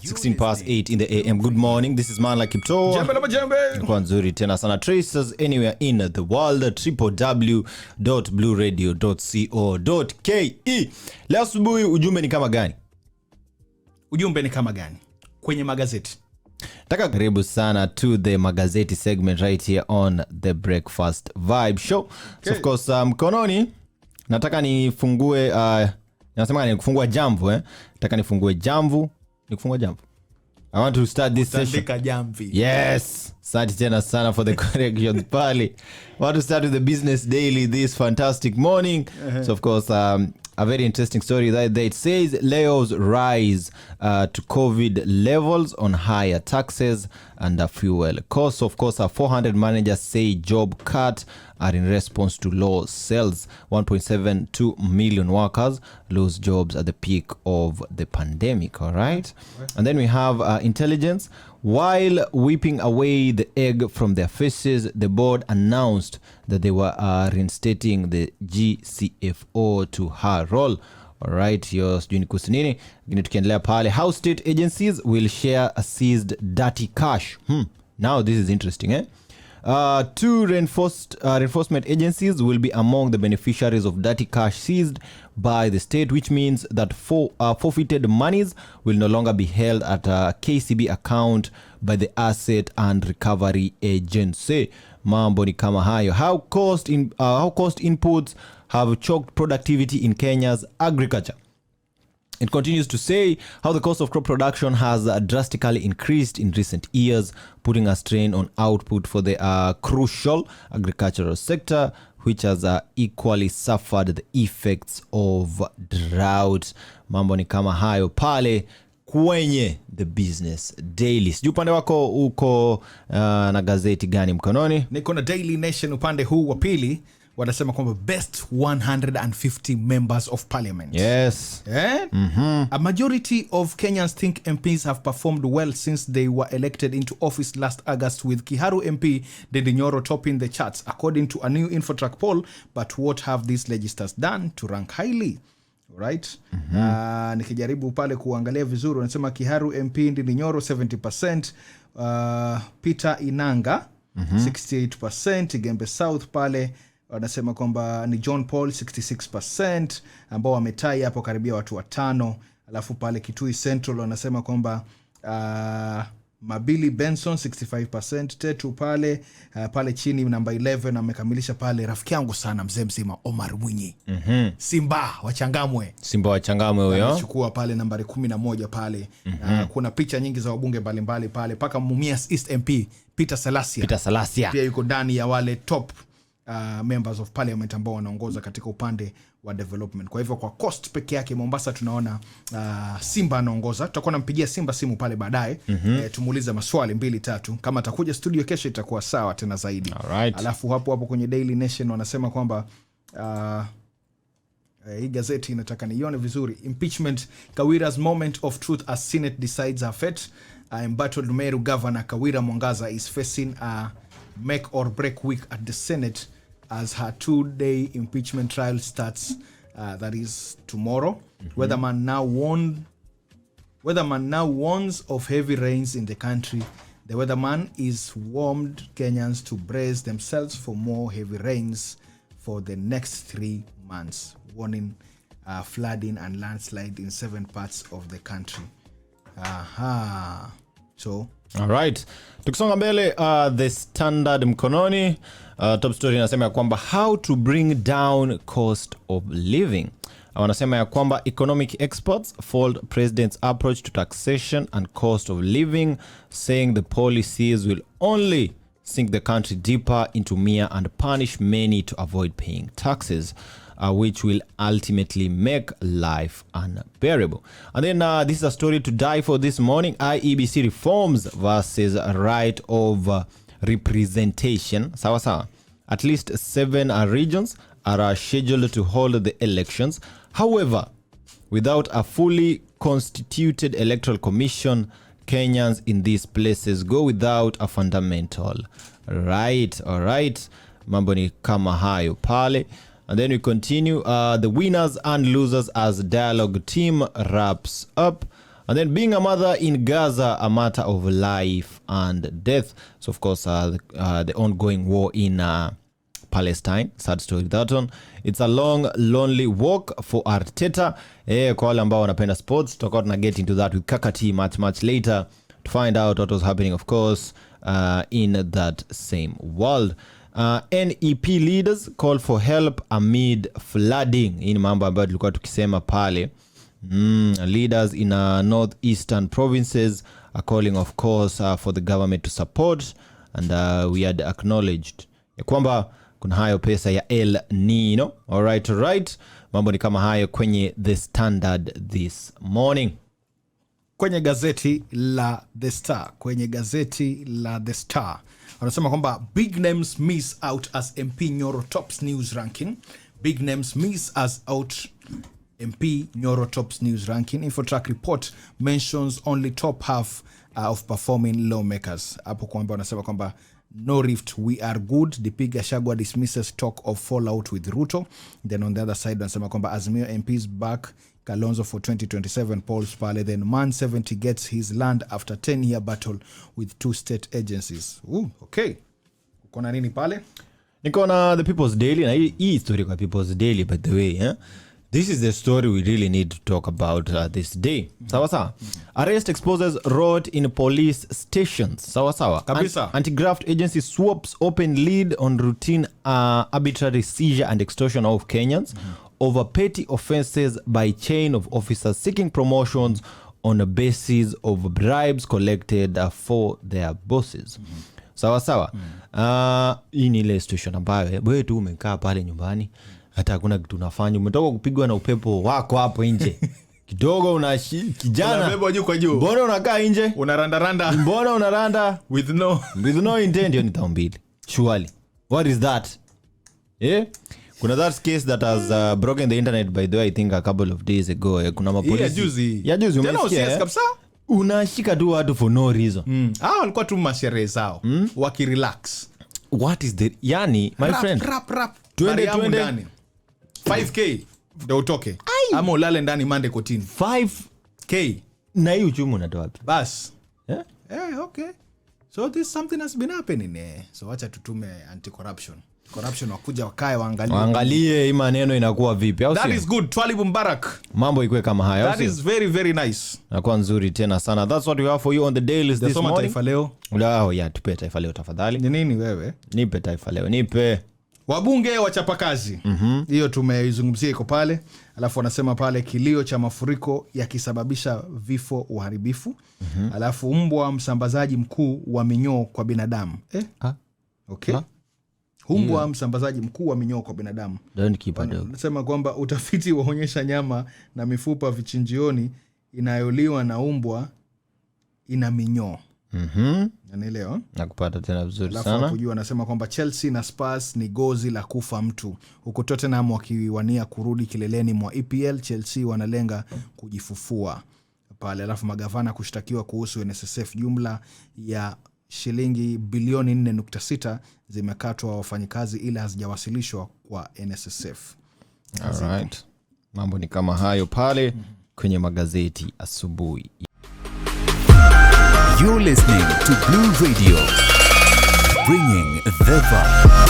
16 past 8 in the AM. Good morning. This is Man Like Kipto. Jembe. Kwa nzuri tena sana. Trace us anywhere in the world. www.blueradio.co.ke. Leo asubuhi ujumbe ni kama gani? Kwenye magazeti. Karibu sana to the magazeti segment right here on the Breakfast Vibe Show. Okay. So of course mkononi nataka nifungue nasema ni kufungua jamvu nataka nifungue jamvu. I want to start this session. Jamvi. Yes. Asante tena sana for the correction pale. I want to start with the Business Daily this fantastic morning. So of course a very interesting story that it says layoffs rise to COVID levels on higher taxes and fuel costs. Of course, 400 managers say job cut are in response to low sales. 1.72 million workers lose jobs at the peak of the pandemic. All right. And then we have intelligence. While whipping away the egg from their faces, the board announced that they were reinstating the GCFO to her role. All right, hiyo sijui ni kuhusu nini. Lakini tukiendelea pale, how state agencies will share a seized dirty cash. Now this is interesting, Two reinforcement agencies will be among the beneficiaries of dirty cash seized by the state, which means that forfeited monies will no longer be held at a KCB account by the Asset and Recovery Agency. Mambo ni kama hayo. How cost inputs have choked productivity in Kenya's agriculture. It continues to say how the cost of crop production has drastically increased in recent years, putting a strain on output for the crucial agricultural sector, which has equally suffered the effects of drought. Mambo ni kama hayo pale kwenye the Business Daily. Sijui upande wako uko na gazeti gani mkononi? Niko na Daily Nation upande huu wa pili. Wanasema kwamba best 150 members of parliament. Yes. A majority of Kenyans think MPs have performed well since they were elected into office last August, with Kiharu MP Ndindi Nyoro topping the charts according to a new Infotrack poll. But what have these legislators done to rank highly? Right? Nikijaribu pale kuangalia vizuri, wanasema Kiharu MP Ndindi Nyoro 70%, Peter Inanga 68%, Gembe South pale wanasema kwamba ni John Paul 66%, ambao wametai hapo karibia watu watano. Alafu pale Kitui Central wanasema kwamba Mabili Benson 65%, Tetu pale chini namba 11 amekamilisha pale rafiki yangu sana mzee mzima Omar Mwinyi. Simba wachangamwe huyo. Amechukua pale nambari 11 pale. Kuna picha nyingi za wabunge mbalimbali pale, paka Mumias East MP Peter Salasia pia yuko ndani ya wale top members of parliament ambao wanaongoza katika upande wa development. Kwa hivyo kwa cost peke yake Mombasa tunaona Simba anaongoza. Tutakuwa nampigia Simba simu pale baadaye, tumuulize maswali 2-3. Kama atakuja studio kesho itakuwa sawa tena zaidi. Alright. Alafu hapo kwenye Daily Nation wanasema kwamba hii gazeti inataka nione vizuri. Impeachment, Kawira's moment of truth as Senate decides her fate. Embattled Meru Governor Kawira Mwangaza is facing a make or break week at the Senate as her 2-day impeachment trial starts. That is tomorrow. Weatherman now warns of heavy rains in the country. The weatherman is warned Kenyans to brace themselves for more heavy rains for the next 3 months, warning flooding and landslide in 7 parts of the country. So all right, tukisonga mbele the Standard mkononi, top story inasema ya kwamba how to bring down cost of living. Wanasema ya kwamba economic experts fault president's approach to taxation and cost of living, saying the policies will only sink the country deeper into mere and punish many to avoid paying taxes, which will ultimately make life unbearable. And then this is a story to die for this morning. IEBC reforms versus right of representation. Sawa. At least 7 regions are scheduled to hold the elections. However, without a fully constituted electoral commission, Kenyans in these places go without a fundamental right. All right. Mambo ni kama hayo pale. And then we continue the winners and losers as dialogue team wraps up. And then being a mother in Gaza, a matter of life and death. So of course the ongoing war in Palestine. Sad story that one. It's a long lonely walk for Arteta. Kwa wale ambao wanapenda sports, tutakuwa tuna get into that with Kakati much later to find out what was happening, of course, in that same world. NEP leaders call for help amid flooding. Hii ni mambo ambayo tulikuwa tukisema pale. Leaders in northeastern provinces are calling, of course, for the government to support, and we had acknowledged ya kwamba kuna hayo pesa ya El Nino. Alright. Mambo ni kama hayo kwenye The Standard this morning. Kwenye gazeti la The Star wanasema kwamba big names miss out as MP Nyoro tops news ranking. Big names miss as out MP Nyoro tops news ranking. Infotrack report mentions only top half of performing lawmakers. Hapo kwamba wanasema kwamba no rift, we are good. DP Gachagua dismisses talk of fallout with Ruto. Then on the other side wanasema kwamba Azimio MPs back Kalonzo for 2027 polls pale. Then Man 70 gets his land after 10-year battle with 2 state agencies. Okay. Uko na nini pale? Niko na The People's Daily, na hii story kwa People's Daily, by the way, this is the story we really need to talk about this day. Sawa. Arrest exposes rot in police stations. Sawa. Kabisa. Anti-graft agency swaps open lead on routine arbitrary seizure and extortion of Kenyans over petty offenses by chain of officers seeking promotions on a basis of bribes collected for their bosses. Sawa. Hii ni ile situation ambayo wewe tu umekaa pale nyumbani, hata hakuna kitu unafanya, umetoka kupigwa na upepo wako hapo nje. Kidogo kijana unabebwa juu kwa juu. Mbona unakaa nje? Unaranda. Mbona unaranda with no intention? Ni surely. What is that? Kuna that case that has broken the internet, by the way, I think a couple of days ago. Kuna mapolisi. Ya juzi umesikia? Kabisa. Unashika tu watu for no reason. Walikuwa tu masherehe zao. Wakirelax. What is the my friend? Rap. Twende. 5k ndio utoke. Ama ulale ndani mande kotini. 5k. Na hii uchumi unatoa wapi? Bas. Okay. So this something has been happening. So wacha tutume anti-corruption. Corruption wakuja wakae waangalie hii maneno inakuwa vipi. That is good. Twalib Mbarak. Mambo ikuwe kama haya. That is very very nice. Nakuwa nzuri tena sana. That's what we have for you on the dailies this morning. Taifa Leo. Tupe Taifa Leo tafadhali. Ni nini wewe? Nipe Taifa Leo. Nipe. Wabunge wachapakazi. Hiyo tumeizungumzia iko pale. Alafu wanasema pale kilio cha mafuriko yakisababisha vifo, uharibifu. Alafu mbwa msambazaji mkuu wa minyoo kwa binadamu. Okay. Mbwa msambazaji mkuu wa minyoo kwa binadamu. Wanasema kwamba utafiti waonyesha nyama na mifupa vichinjioni inayoliwa na mbwa ina minyoo. Unaelewa? Nakupata tena vizuri sana. Alafu kujua anasema kwamba Chelsea na Spurs ni gozi la kufa mtu. Huko Tottenham wakiwania kurudi kileleni mwa EPL, Chelsea wanalenga kujifufua pale. Alafu magavana kushtakiwa kuhusu NSSF, jumla ya shilingi bilioni 4.6 zimekatwa wafanyikazi ila hazijawasilishwa kwa NSSF. Alright. Mambo ni kama hayo pale kwenye magazeti asubuhi. You're listening to Blue Radio, bringing the vibe.